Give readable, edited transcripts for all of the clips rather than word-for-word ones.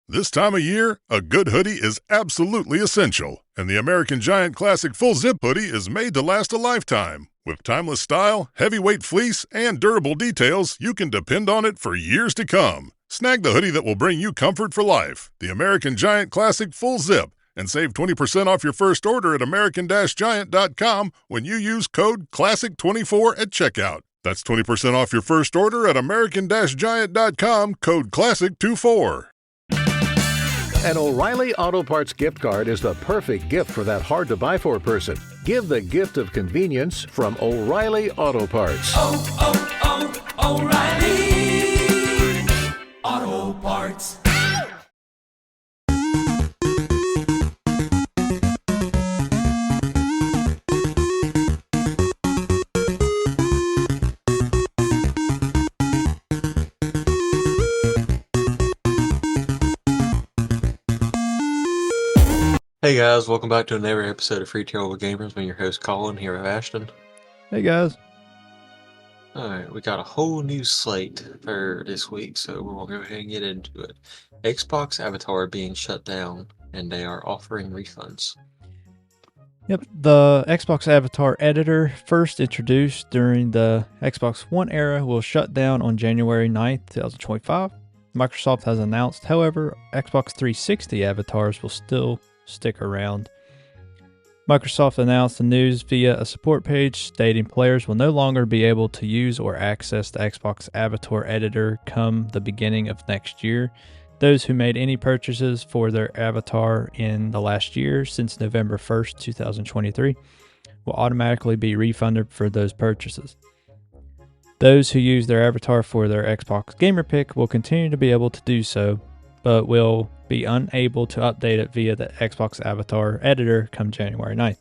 This time of year, a good hoodie is absolutely essential, and the American Giant Classic Full Zip Hoodie is made to last a lifetime. With timeless style, heavyweight fleece, and durable details, you can depend on it for years to come. Snag the hoodie that will bring you comfort for life, the American Giant Classic Full Zip, and save 20% off your first order at american-giant.com when you use code CLASSIC24 at checkout. That's 20% off your first order at american-giant.com, code CLASSIC24. An O'Reilly Auto Parts gift card is the perfect gift for that hard-to-buy-for person. Give the gift of convenience from O'Reilly Auto Parts. O'Reilly Auto Parts. Hey guys, welcome back to another episode of Free Terrible Gamers. I'm your host Colin here with Ashton. Hey guys. Alright, we got a whole new slate for this week, so we're going to go ahead and get into it. Xbox Avatar being shut down, and they are offering refunds. Yep, the Xbox Avatar editor, first introduced during the Xbox One era, will shut down on January 9th, 2025. Microsoft has announced, however, Xbox 360 avatars will still stick around. Microsoft announced the news via a support page stating players will no longer be able to use or access the Xbox Avatar editor come the beginning of next year. Those who made any purchases for their avatar in the last year since November 1st, 2023 will automatically be refunded for those purchases. Those who use their avatar for their Xbox Gamer Pick will continue to be able to do so, but will be unable to update it via the Xbox Avatar editor come January 9th.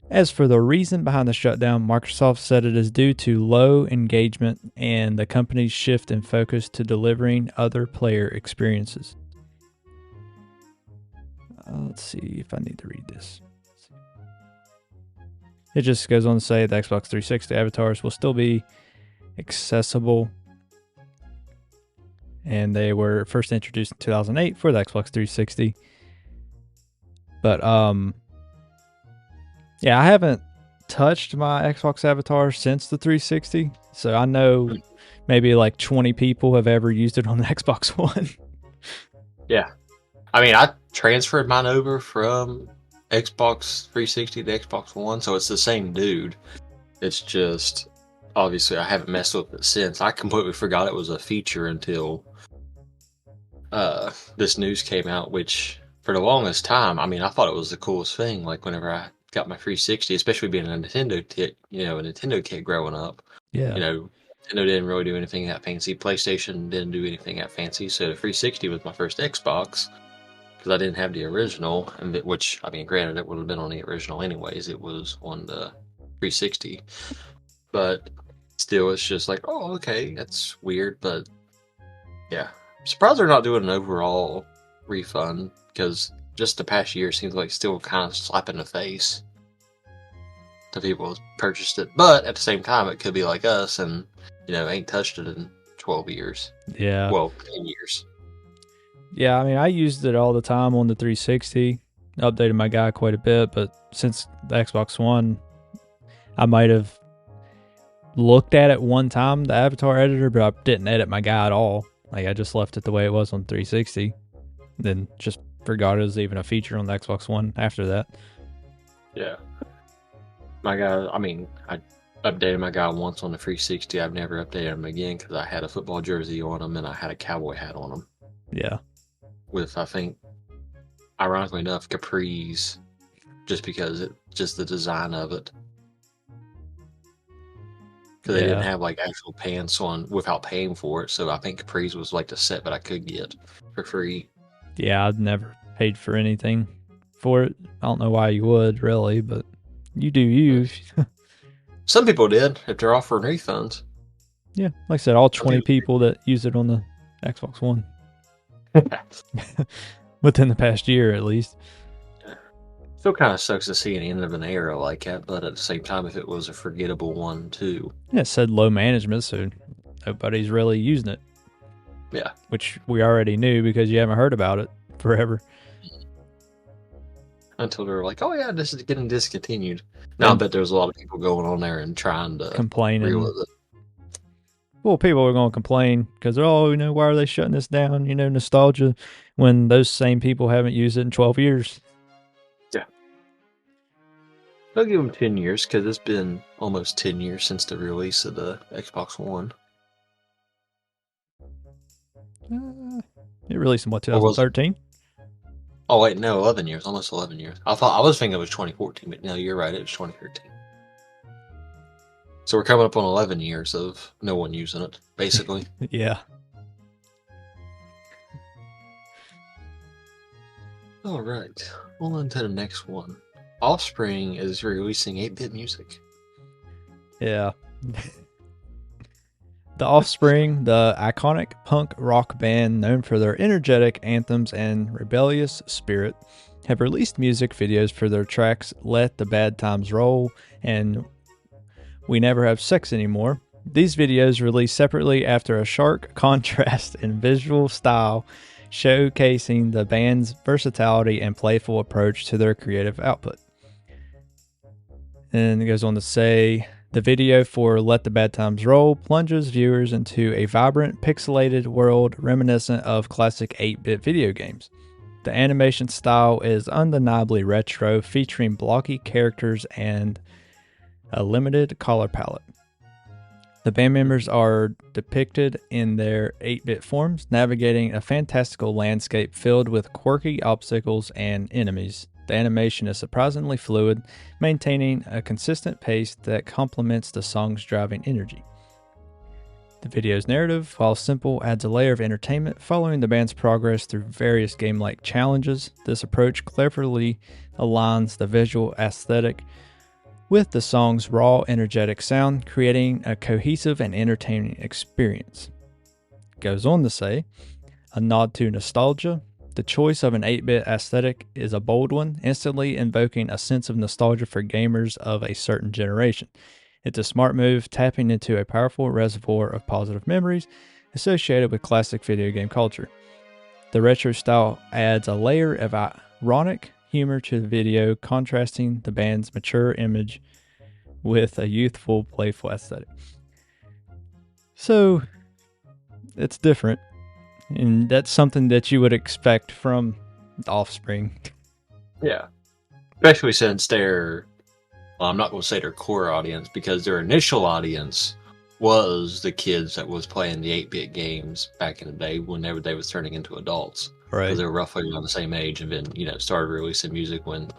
As for the reason behind the shutdown, Microsoft said it is due to low engagement and the company's shift in focus to delivering other player experiences. Let's see if I need to read this. It just goes on to say the Xbox 360 avatars will still be accessible, and they were first introduced in 2008 for the Xbox 360. But yeah, I haven't touched my Xbox Avatar since the 360, so I know maybe like 20 people have ever used it on the Xbox One. Yeah. I mean, I transferred mine over from Xbox 360 to Xbox One, so it's the same dude. It's just, obviously, I haven't messed with it since. I completely forgot it was a feature until this news came out, which for the longest time, I mean, I thought it was the coolest thing. Like whenever I got my 360, especially being a Nintendo kid, a Nintendo kid growing up. Yeah. Nintendo didn't really do anything that fancy. PlayStation didn't do anything that fancy. So the 360 was my first Xbox because I didn't have the original, which, I mean, granted, it would have been on the original anyways. It was on the 360, but still, it's just like, oh, okay, that's weird, but yeah. I'm surprised they're not doing an overall refund, because just the past year seems like still kind of slap in the face to people who purchased it. But at the same time, it could be like us and, ain't touched it in 12 years. Yeah. Well, 10 years. Yeah, I mean, I used it all the time on the 360. Updated my guy quite a bit, but since the Xbox One, I might have looked at it one time, the avatar editor, but I didn't edit my guy at all. Like, I just left it the way it was on 360. Then just forgot it was even a feature on the Xbox One after that. Yeah. My guy, I mean, I updated my guy once on the 360. I've never updated him again because I had a football jersey on him and I had a cowboy hat on him. Yeah. With, I think, ironically enough, capris, just because just the design of it. Because they didn't have like actual pants on without paying for it, so I think capris was like the set that I could get for free. Yeah, I'd never paid for anything for it. I don't know why you would, really, but you do you. Some people did, if they're offering refunds. Yeah, like I said, all 20 people that use it on the Xbox One. Within the past year, at least. Still kind of sucks to see an end of an era like that, but at the same time, if it was a forgettable one, too. Yeah, it said low management, so nobody's really using it. Yeah. Which we already knew because you haven't heard about it forever. Until they were like, oh yeah, this is getting discontinued. Now I bet there's a lot of people going on there and trying to complaining. reel with it. Well, people are going to complain because, why are they shutting this down? Nostalgia, when those same people haven't used it in 12 years. Yeah. I'll give them 10 years because it's been almost 10 years since the release of the Xbox One. It released in what, 2013? Oh wait, no, 11 years, almost 11 years. I was thinking it was 2014, but no, you're right, it was 2013. So we're coming up on 11 years of no one using it, basically. Yeah. All right, on to the next one. Offspring is releasing 8-bit music. Yeah. The Offspring, the iconic punk rock band known for their energetic anthems and rebellious spirit, have released music videos for their tracks Let the Bad Times Roll and We Never Have Sex Anymore. These videos released separately after a sharp contrast in visual style, showcasing the band's versatility and playful approach to their creative output. And it goes on to say, the video for Let the Bad Times Roll plunges viewers into a vibrant, pixelated world reminiscent of classic 8-bit video games. The animation style is undeniably retro, featuring blocky characters and a limited color palette. The band members are depicted in their 8-bit forms, navigating a fantastical landscape filled with quirky obstacles and enemies. The animation is surprisingly fluid, maintaining a consistent pace that complements the song's driving energy. The video's narrative, while simple, adds a layer of entertainment following the band's progress through various game-like challenges. This approach cleverly aligns the visual aesthetic with the song's raw, energetic sound, creating a cohesive and entertaining experience. It goes on to say, a nod to nostalgia. The choice of an 8-bit aesthetic is a bold one, instantly invoking a sense of nostalgia for gamers of a certain generation. It's a smart move, tapping into a powerful reservoir of positive memories associated with classic video game culture. The retro style adds a layer of ironic humor to the video, contrasting the band's mature image with a youthful, playful aesthetic. So, it's different. And that's something that you would expect from the Offspring. Yeah. Especially since I'm not going to say their core audience, because their initial audience was the kids that was playing the 8-bit games back in the day whenever they was turning into adults. Right. Because they were roughly around the same age and then, started releasing music when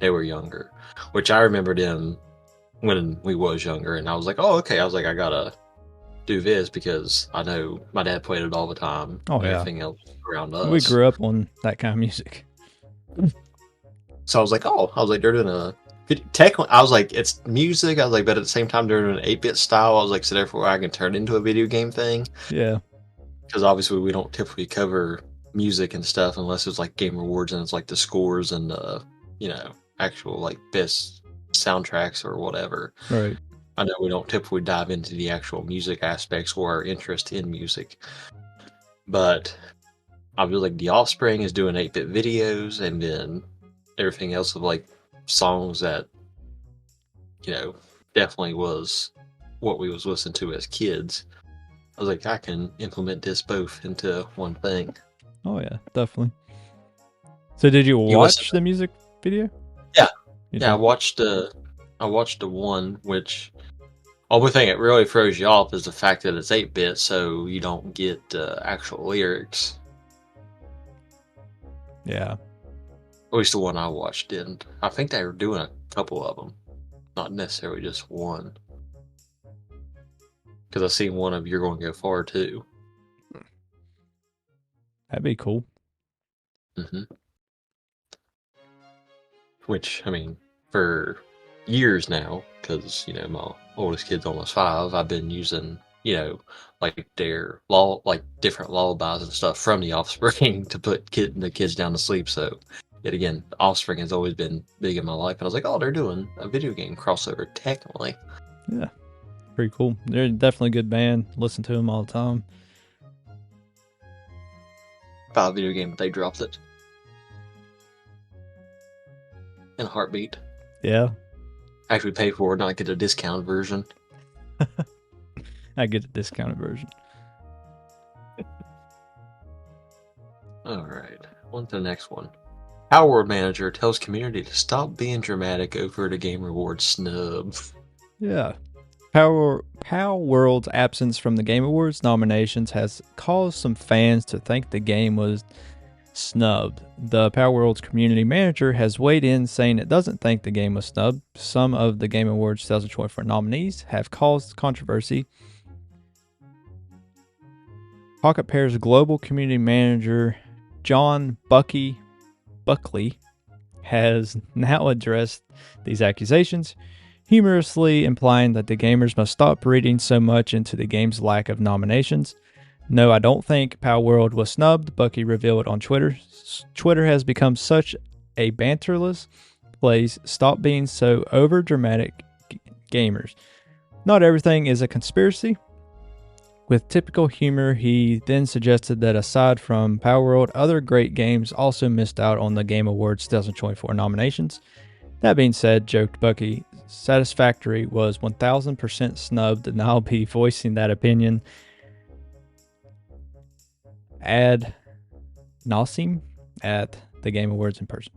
they were younger. Which I remember them when we was younger, and I was like, oh, okay. I was like, I gotta do this because I know my dad played it all the time. Oh, yeah. Everything else around us. We grew up on that kind of music. So I was like, they're doing a I was like, it's music. I was like, but at the same time, they're doing an 8-bit style. I was like, so therefore I can turn it into a video game thing. Yeah. Because obviously we don't typically cover music and stuff unless it's like Game Awards and it's like the scores and the, actual like best soundtracks or whatever. Right. I know we don't typically dive into the actual music aspects or our interest in music. But I feel like The Offspring is doing 8-bit videos, and then everything else of like songs that, definitely was what we was listening to as kids. I was like, I can implement this both into one thing. Oh yeah, definitely. So did you watch the music video? Yeah. I watched the one, which only thing that really throws you off is the fact that it's 8-bit, so you don't get actual lyrics. Yeah. At least the one I watched didn't. I think they were doing a couple of them, not necessarily just one. Because I've seen one of You're Going to Go Far too. That'd be cool. Mm-hmm. Which, I mean, for years now, because, my oldest kid's almost 5, I've been using, like their different lullabies and stuff from The Offspring to put the kids down to sleep. So, yet again, The Offspring has always been big in my life. And I was like, oh, they're doing a video game crossover, technically. Yeah. Pretty cool. They're definitely a good band. Listen to them all the time. buy a video game if they dropped it. In a heartbeat. Yeah. Actually pay for it, not get a discounted version. I get the discounted version. Alright, on to the next one. Palworld manager tells community to stop being dramatic over the Game Awards snub. Yeah. Palworld's absence from the Game Awards nominations has caused some fans to think the game was snubbed. The Palworld's community manager has weighed in, saying it doesn't think the game was snubbed. Some of the Game Awards 2024 nominees have caused controversy. Pocket Pair's global community manager, John Buckley, has now addressed these accusations, humorously implying that the gamers must stop reading so much into the game's lack of nominations. No, I don't think Palworld was snubbed, Bucky revealed on Twitter. Twitter has become such a banterless place. Stop being so over-dramatic, gamers. Not everything is a conspiracy. With typical humor, he then suggested that aside from Palworld, other great games also missed out on the Game Awards 2024 nominations. That being said, joked Bucky, Satisfactory was 1000% snubbed, and I'll be voicing that opinion ad nauseam at the Game Awards in person.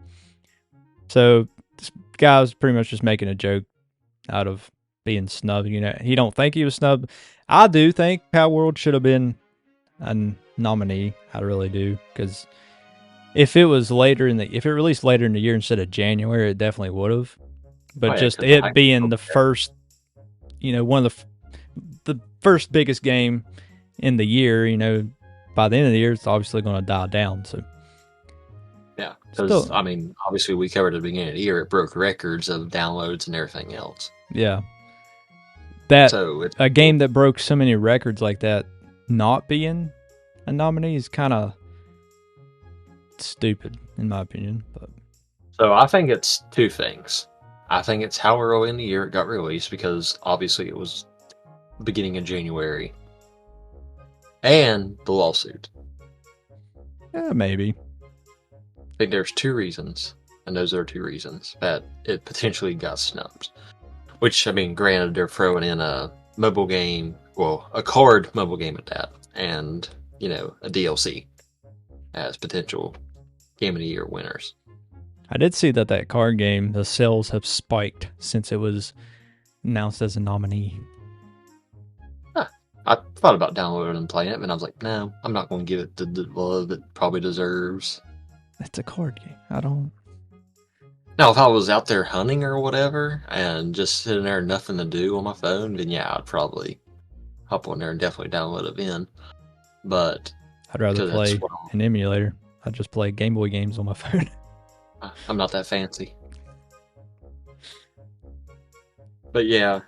So this guy was pretty much just making a joke out of being snubbed. You know, he don't think he was snubbed. I do think Palworld should have been a nominee. I really do, because if it was if it released later in the year instead of January, it definitely would have. But just it being the first, one of the first biggest game in the year, by the end of the year, it's obviously going to die down. So yeah, because obviously we covered at the beginning of the year, it broke records of downloads and everything else. Yeah. A game that broke so many records like that not being a nominee is kind of stupid, in my opinion. But so I think it's two things. I think it's how early in the year it got released, because obviously it was beginning of January, and the lawsuit. Yeah, maybe. I think there's two reasons, and those are two reasons that it potentially got snubbed. Which, granted, they're throwing in a mobile game, a card mobile game at that, and, a DLC as potential Game of the Year winners. I did see that card game, the sales have spiked since it was announced as a nominee. I thought about downloading and playing it, but I was like, no, I'm not going to give it the love it probably deserves. It's a card game. I don't... Now, if I was out there hunting or whatever and just sitting there nothing to do on my phone, then yeah, I'd probably hop on there and definitely download it in. But I'd rather play an emulator. I'd just play Game Boy games on my phone. I'm not that fancy. But yeah,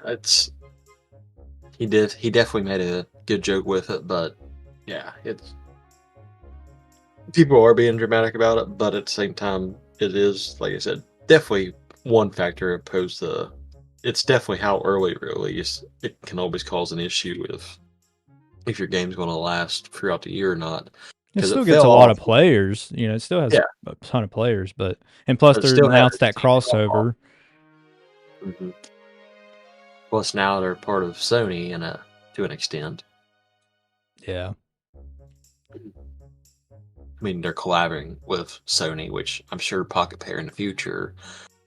he definitely made a good joke with it, but yeah, people are being dramatic about it, but at the same time, it is, like I said, definitely one factor opposed to. It's definitely how early release. It can always cause an issue if your game's going to last throughout the year or not. It still gets a lot of players. It still has a ton of players, and plus they announced that crossover. Mm-hmm. Plus now they're part of Sony to an extent. Yeah. They're collaborating with Sony, which I'm sure Pocket Pair in the future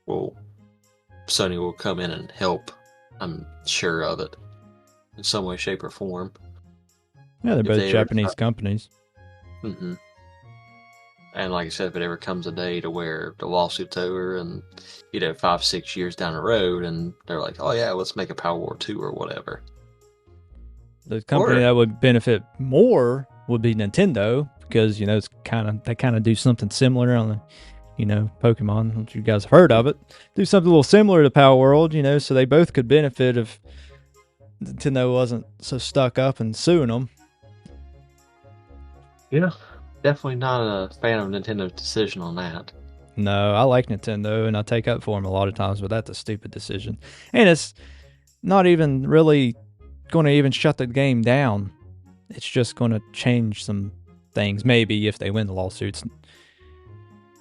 Sony will come in and help. I'm sure of it in some way, shape, or form. Yeah, they're both Japanese companies. Mm-hmm. And like I said, if it ever comes a day to where the lawsuit's over and 5-6 years down the road, and they're like, "Oh yeah, let's make a Palworld 2 or whatever." The company that would benefit more would be Nintendo, because it's they kind of do something similar on the Pokemon. Once you guys have heard of it, do something a little similar to Palworld, so they both could benefit if Nintendo wasn't so stuck up and suing them. Yeah, definitely not a fan of Nintendo's decision on that. No, I like Nintendo, and I take up for them a lot of times, but that's a stupid decision. And it's not even really going to even shut the game down. It's just going to change some things, maybe if they win the lawsuits.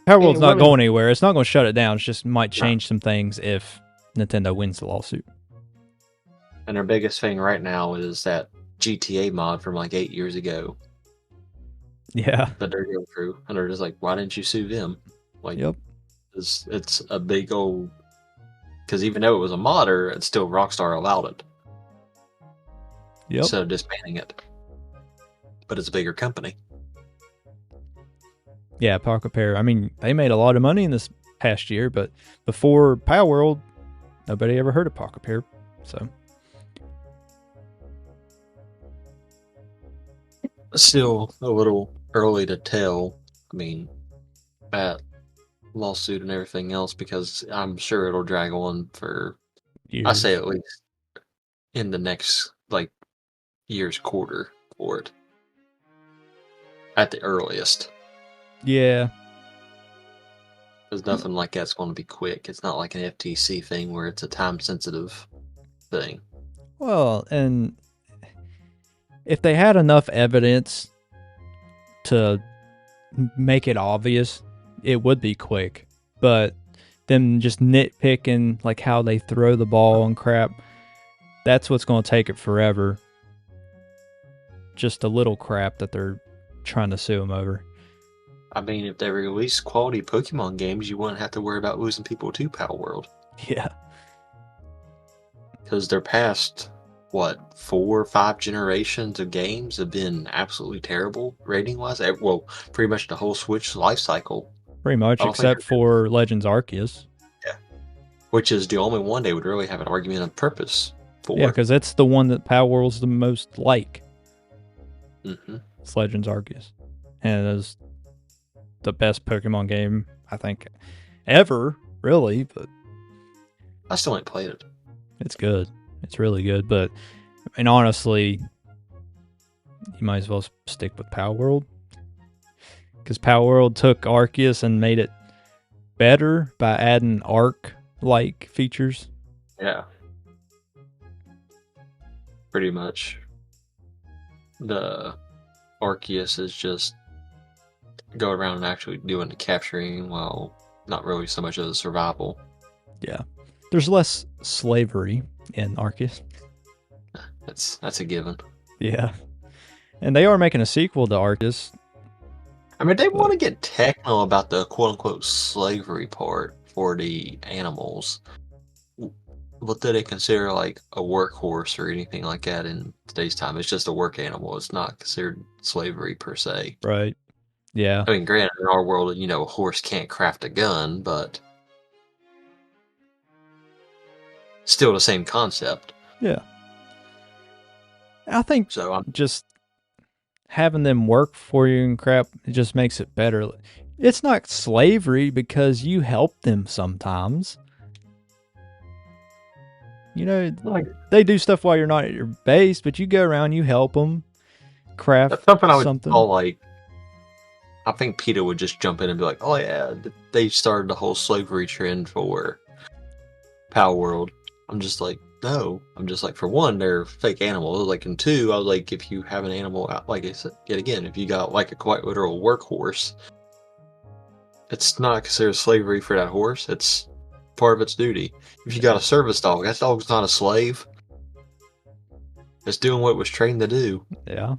Palworld's not going anywhere. It's not going to shut it down. It just might change some things if Nintendo wins the lawsuit. And their biggest thing right now is that GTA mod from like 8 years ago. Yeah. That they're going through. And they're just like, why didn't you sue them? Like, yep. It's a big old... Because even though it was a modder, it's still Rockstar allowed it. Yep. Instead of disbanding it. But it's a bigger company. Yeah, Pocket Pair. I mean, they made a lot of money in this past year, but before Palworld, nobody ever heard of Pocket Pair. So... Still a little early to tell. I mean, that lawsuit and everything else, because I'm sure it'll drag on for years. I say at least in the next like year's quarter for it. At the earliest. Yeah. There's nothing like that's going to be quick. It's not like an FTC thing where it's a time sensitive thing. Well, and if they had enough evidence to make it obvious, it would be quick. But them just nitpicking like how they throw the ball and crap, that's what's going to take it forever. Just a little crap that they're trying to sue them over. I mean, if they release quality Pokemon games, you wouldn't have to worry about losing people to Palworld. Yeah. Because their past, 4 or 5 generations of games have been absolutely terrible rating-wise. Well, pretty much the whole Switch life cycle. Pretty much, except for Legends Arceus. Yeah. Which is the only one they would really have an argument of purpose for. Yeah, because it's the one that Palworld's the most like. Mm-hmm. It's Legends Arceus. And it is the best Pokemon game, I think, ever, really. But I still ain't played it. It's good. It's really good, but I mean, honestly, you might as well stick with Palworld, because Palworld took Arceus and made it better by adding Arc-like features. Yeah. Pretty much. The Arceus is just go around and actually doing the capturing while not really so much of the survival. Yeah. There's less slavery in Arceus. That's a given. Yeah. And they are making a sequel to Arceus. I mean, they want to get techno about the quote-unquote slavery part for the animals. What do they consider like a workhorse or anything like that in today's time? It's just a work animal. It's not considered slavery per se. Right. Yeah. I mean, granted, in our world, a horse can't craft a gun, but still the same concept. Yeah. I think so. Just having them work for you and crap, it just makes it better. It's not slavery because you help them sometimes. They do stuff while you're not at your base, but you go around, you help them craft That's something I would something. call like, I think PETA would just jump in and be like, oh yeah, they started the whole slavery trend for Palworld. I'm just like, no. I'm just like, for one, they're fake animals. Like, and two, I was like, if you have an animal, like I said, yet again, if you got like a quite literal workhorse, it's not considered slavery for that horse. It's part of its duty. If you got a service dog, that dog's not a slave. It's doing what it was trained to do. Yeah.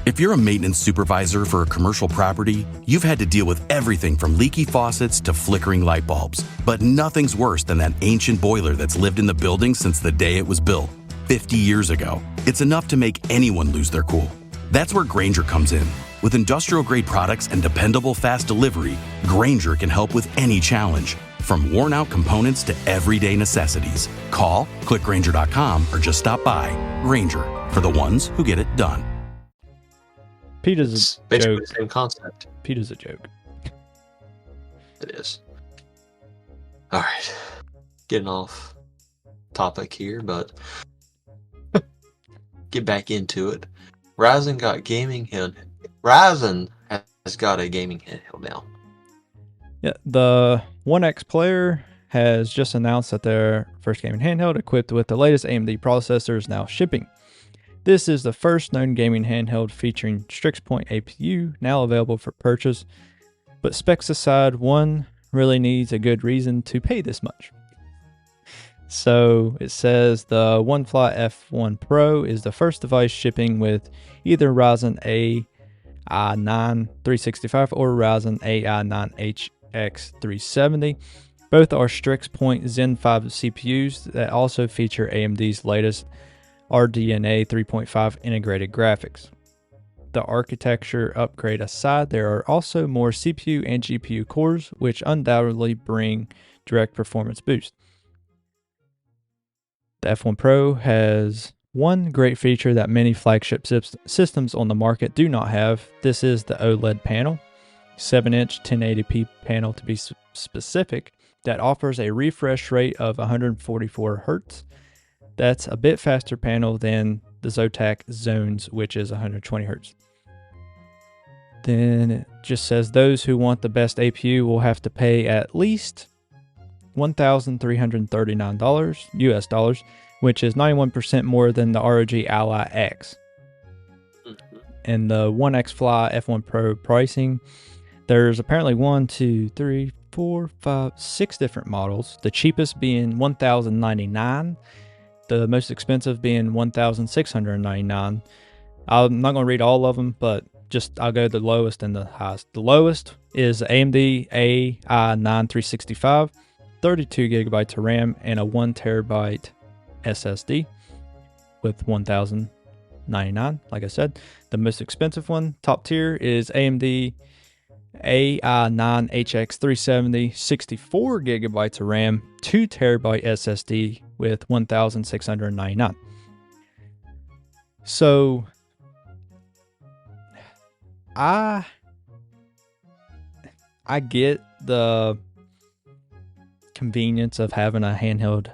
If you're a maintenance supervisor for a commercial property, you've had to deal with everything from leaky faucets to flickering light bulbs. But nothing's worse than that ancient boiler that's lived in the building since the day it was built, 50 years ago. It's enough to make anyone lose their cool. That's where Grainger comes in. With industrial-grade products and dependable fast delivery, Grainger can help with any challenge. From worn-out components to everyday necessities. Call, click Grainger.com, or just stop by. Grainger, for the ones who get it done. PETA's a basically joke. the same concept. PETA's a joke. It is. Alright. Getting off topic here, but get back into it. Ryzen has got a gaming handheld now. Yeah, the 1X player has just announced that their first gaming handheld equipped with the latest AMD processor is now shipping. This is the first known gaming handheld featuring Strix Point APU, now available for purchase. But specs aside, one really needs a good reason to pay this much. So it says the OneFly F1 Pro is the first device shipping with either Ryzen AI9 365 or Ryzen AI9HX 370. Both are Strix Point Zen 5 CPUs that also feature AMD's latest RDNA 3.5 integrated graphics. The architecture upgrade aside, there are also more CPU and GPU cores, which undoubtedly bring direct performance boost. The F1 Pro has one great feature that many flagship systems on the market do not have. This is the OLED panel, 7-inch 1080p panel to be specific, that offers a refresh rate of 144 Hz. That's a bit faster panel than the Zotac Zones, which is 120 Hz. Then it just says those who want the best APU will have to pay at least $1,339 US dollars, which is 91% more than the ROG Ally X. And the 1xFly F1 Pro pricing, there's apparently 6 different models. The cheapest being $1,099, the most expensive being $1,699. I'm not going to read all of them, but I'll go the lowest and the highest. The lowest is AMD AI9 365, 32 gigabytes of RAM, and a 1 terabyte SSD with $1,099. Like I said, the most expensive one, top tier, is AMD AI9HX 370, 64 gigabytes of RAM, 2 terabyte SSD with $1,699. So I get the convenience of having a handheld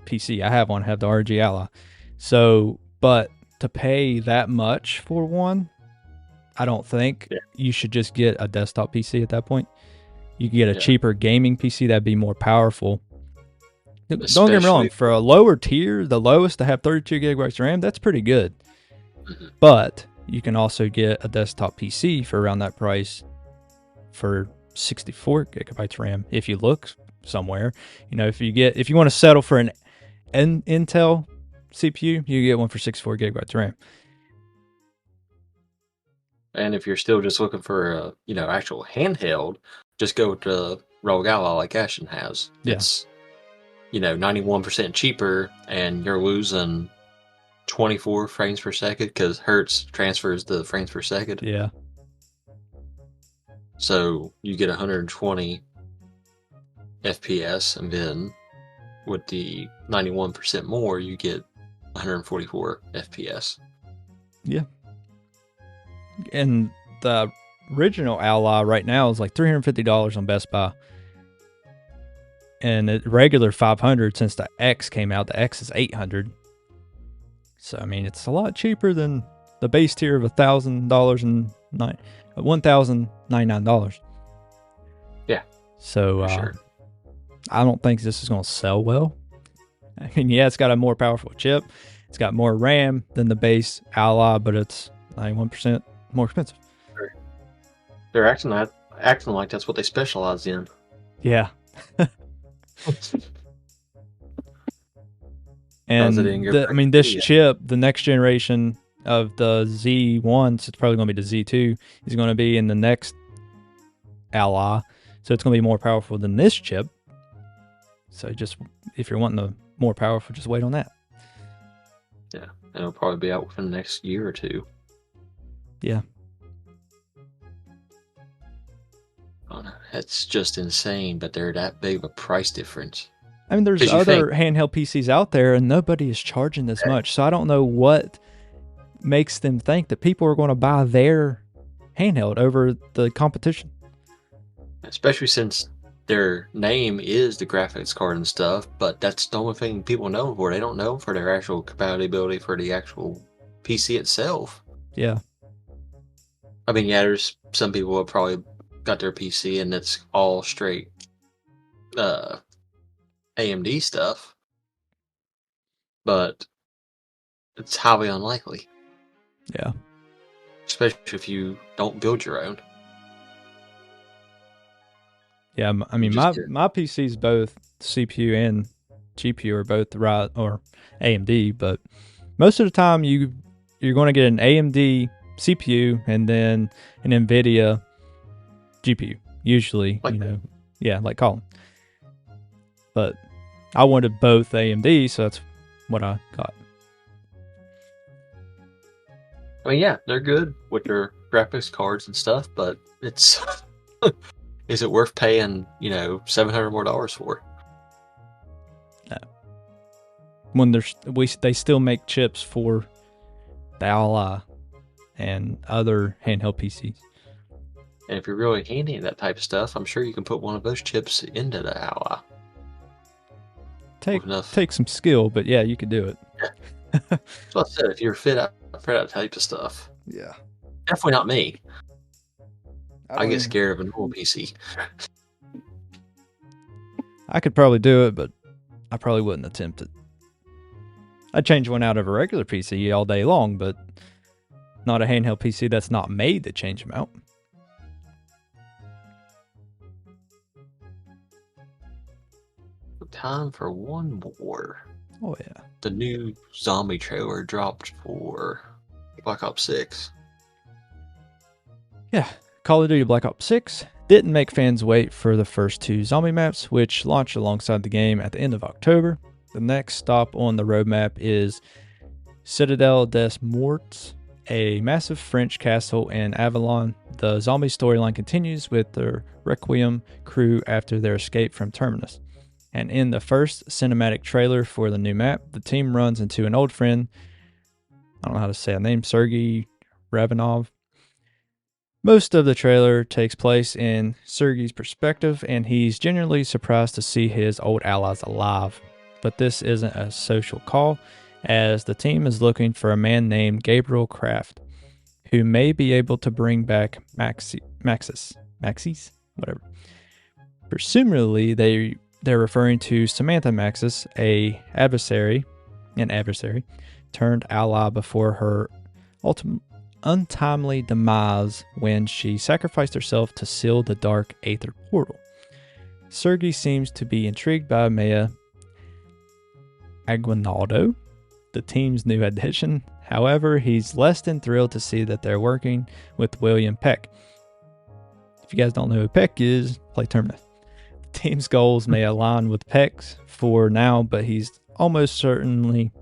PC. I have one, I have the ROG Ally. So, but to pay that much for one, I don't think you should just get a desktop PC at that point. You can get a cheaper gaming PC that'd be more powerful. Don't get me wrong, for a lower tier, the lowest to have 32 gigabytes of RAM, that's pretty good. But you can also get a desktop PC for around that price for 64 gigabytes RAM if you look somewhere. You know, if you want to settle for an Intel CPU, you get one for 64 gigabytes RAM. And if you're still just looking for a, actual handheld, just go to ROG Ally like Ashton has. Yeah. It's, 91% cheaper, and you're losing 24 frames per second because Hertz transfers the frames per second. Yeah. So you get 120 FPS, and then with the 91% more, you get 144 FPS. Yeah. And the original Ally right now is like $350 on Best Buy. And the regular $500 since the X came out. The X is $800. So, I mean, it's a lot cheaper than the base tier of $1,099. Yeah. So, sure. I don't think this is going to sell well. I mean, yeah, it's got a more powerful chip. It's got more RAM than the base Ally, but it's 91% more expensive. They're acting like that's what they specialize in. Yeah. And this chip, the next generation of the Z1, so it's probably going to be the Z2, is going to be in the next Ally. So it's going to be more powerful than this chip. So just, if you're wanting the more powerful, just wait on that. Yeah, and it'll probably be out within the next year or two. Yeah. Oh, no, that's just insane, but they're that big of a price difference. I mean, there's other handheld PCs out there, and nobody is charging this much. So I don't know what makes them think that people are going to buy their handheld over the competition. Especially since their name is the graphics card and stuff, but that's the only thing people know them for. They don't know for their actual compatibility for the actual PC itself. Yeah. I mean, yeah, there's some people who have probably got their PC and it's all straight AMD stuff. But it's highly unlikely, Yeah. especially if you don't build your own. Yeah, I You mean, just my PC's both CPU and GPU are both or AMD, but most of the time you're going to get an AMD CPU and then an NVIDIA GPU. Usually, like yeah, like Colin. But I wanted both AMD, so that's what I got. I mean, yeah, they're good with their graphics cards and stuff, but it's is it worth paying $700 more for? When they still make chips for the Ally and other handheld PCs. And if you're really handy in that type of stuff, I'm sure you can put one of those chips into the Ally. Take some skill, but yeah, you could do it. So I said, if you're fit out for that type of stuff, Yeah, definitely not me. I get scared of a normal PC. I could probably do it, but I probably wouldn't attempt it. I'd change one out of a regular PC all day long, but not a handheld PC that's not made to change them out. Time for one more. Oh yeah. The new zombie trailer dropped for Black Ops 6. Yeah, Call of Duty Black Ops 6 didn't make fans wait for the first 2 zombie maps, which launched alongside the game at the end of October. The next stop on the roadmap is Citadel des Morts, a massive French castle in Avalon. The zombie storyline continues with the Requiem crew after their escape from Terminus. And in the first cinematic trailer for the new map, the team runs into an old friend. I don't know how to say his name, Sergei Ravanov. Most of the trailer takes place in Sergei's perspective, and he's genuinely surprised to see his old allies alive. But this isn't a social call, as the team is looking for a man named Gabriel Kraft, who may be able to bring back Maxis, whatever. Presumably, they're referring to Samantha Maxis, an adversary turned ally before her untimely demise when she sacrificed herself to seal the dark Aether portal. Sergei seems to be intrigued by Maya Aguinaldo, the team's new addition. However, he's less than thrilled to see that they're working with William Peck. If you guys don't know who Peck is, play Terminus. The team's goals may align with Peck's for now, but he's almost certainly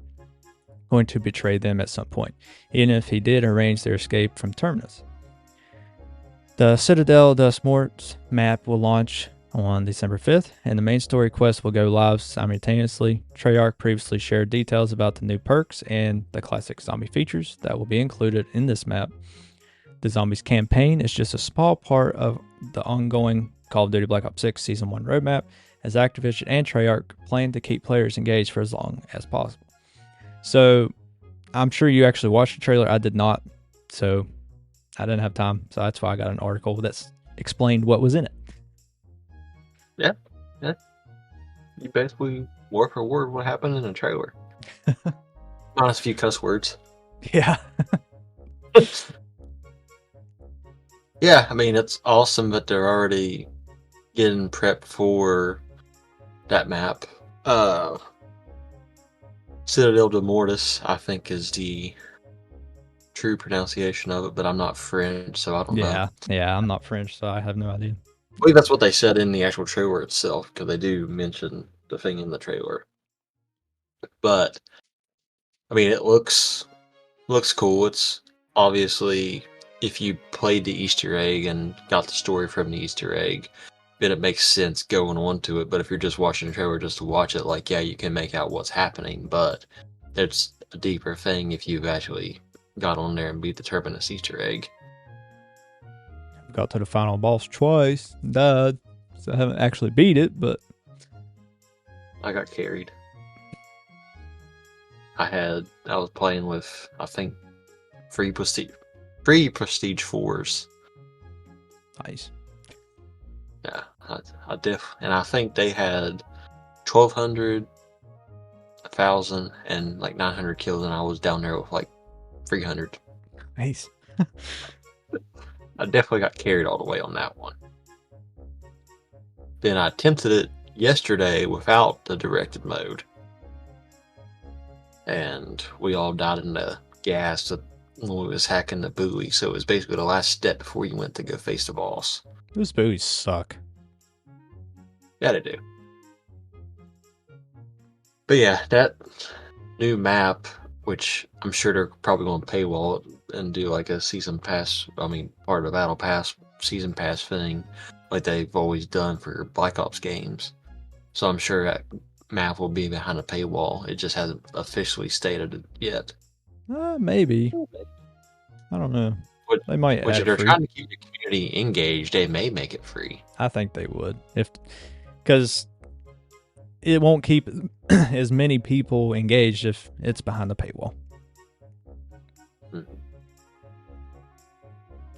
going to betray them at some point, even if he did arrange their escape from Terminus. The Citadel des Morts map will launch on December 5th, and the main story quest will go live simultaneously. Treyarch previously shared details about the new perks and the classic zombie features that will be included in this map. The Zombies campaign is just a small part of the ongoing Call of Duty Black Ops 6 Season 1 roadmap, as Activision and Treyarch plan to keep players engaged for as long as possible. So, I'm sure you actually watched the trailer. I did not, so I didn't have time. So that's why I got an article that's explained what was in it. Yeah. You basically word for word what happened in the trailer. Minus a few cuss words. Yeah. Yeah, I mean, it's awesome that they're already getting prepped for that map. Citadel de Mortis, I think, is the true pronunciation of it, but I'm not French, so I don't know. Yeah, I'm not French, so I have no idea. I believe that's what they said in the actual trailer itself, because they do mention the thing in the trailer. But, I mean, it looks cool. It's obviously, if you played the Easter egg and got the story from the Easter egg, then it makes sense going on to it. But if you're just watching the trailer just to watch it, like, yeah, you can make out what's happening, but it's a deeper thing if you've actually got on there and beat the Terminus Easter egg. Got to the final boss twice, died, so I haven't actually beat it, but I got carried. I was playing with, I think, free prestige 4s. Nice. Yeah, and I think they had 1,200 1,000 and like 900 kills, and I was down there with like 300. Nice. I definitely got carried all the way on that one. Then I attempted it yesterday without the directed mode, and we all died in the gas when we was hacking the buoy. So it was basically the last step before you went to go face the boss. Those buoys suck. Yeah, they do. But yeah, that new map, which I'm sure they're probably going to paywall it and do like a season pass, part of the battle pass, season pass thing, like they've always done for Black Ops games. So I'm sure that map will be behind a paywall. It just hasn't officially stated it yet. Maybe. I don't know. They might Which add if they're free. trying to keep the community engaged, they may make it free. I think they would, because it won't keep as many people engaged if it's behind the paywall.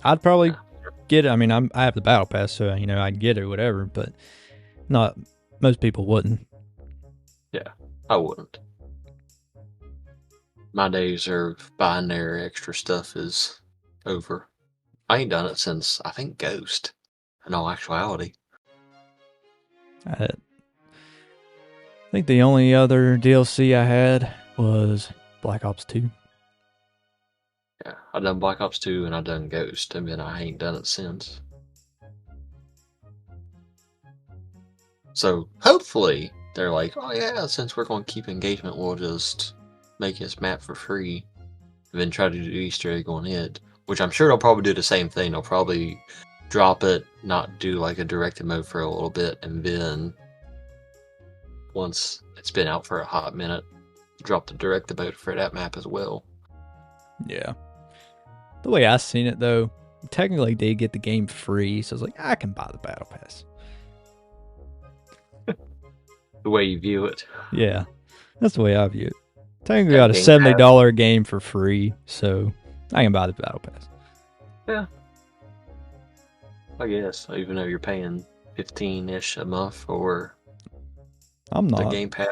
I'd probably get it. I mean, I have the battle pass, so I'd get it or whatever. But not most people wouldn't. Yeah, I wouldn't. My days of buying their extra stuff is over. I ain't done it since, I think, Ghost, in all actuality. I think the only other DLC I had was Black Ops 2. Yeah, I done Black Ops 2 and I done Ghost, and then I ain't done it since. So hopefully they're like, oh yeah, since we're going to keep engagement, we'll just make this map for free, and then try to do Easter egg on it. Which I'm sure they'll probably do the same thing. They'll probably drop it, not do like a directed mode for a little bit, and then once it's been out for a hot minute, drop the directed mode for that map as well. Yeah. The way I seen it, though, technically they get the game free, so I was like, I can buy the battle pass. The way you view it. Yeah, that's the way I view it. Technically Yeah, got a Game $70 game for free, so I can buy the battle pass. Yeah. I guess, even though you're paying 15-ish a month for I'm the not. Game Pass.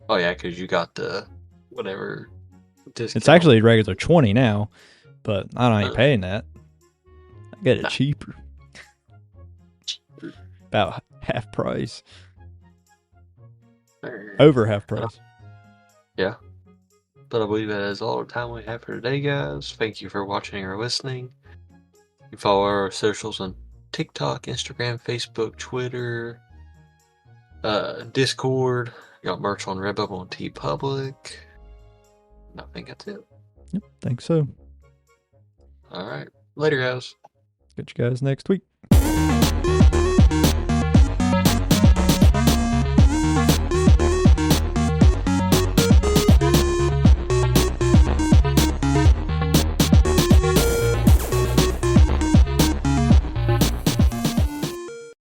Oh yeah, because you got the whatever discount. It's actually regular 20 now, but I ain't paying that. I get it cheaper. About half price. Over half price. Yeah. But I believe that is all the time we have for today, guys. Thank you for watching or listening. You can follow our socials on TikTok, Instagram, Facebook, Twitter, Discord. You got merch on Redbubble on TeePublic. I think that's it. Yep, think so. All right. Later, guys. Catch you guys next week.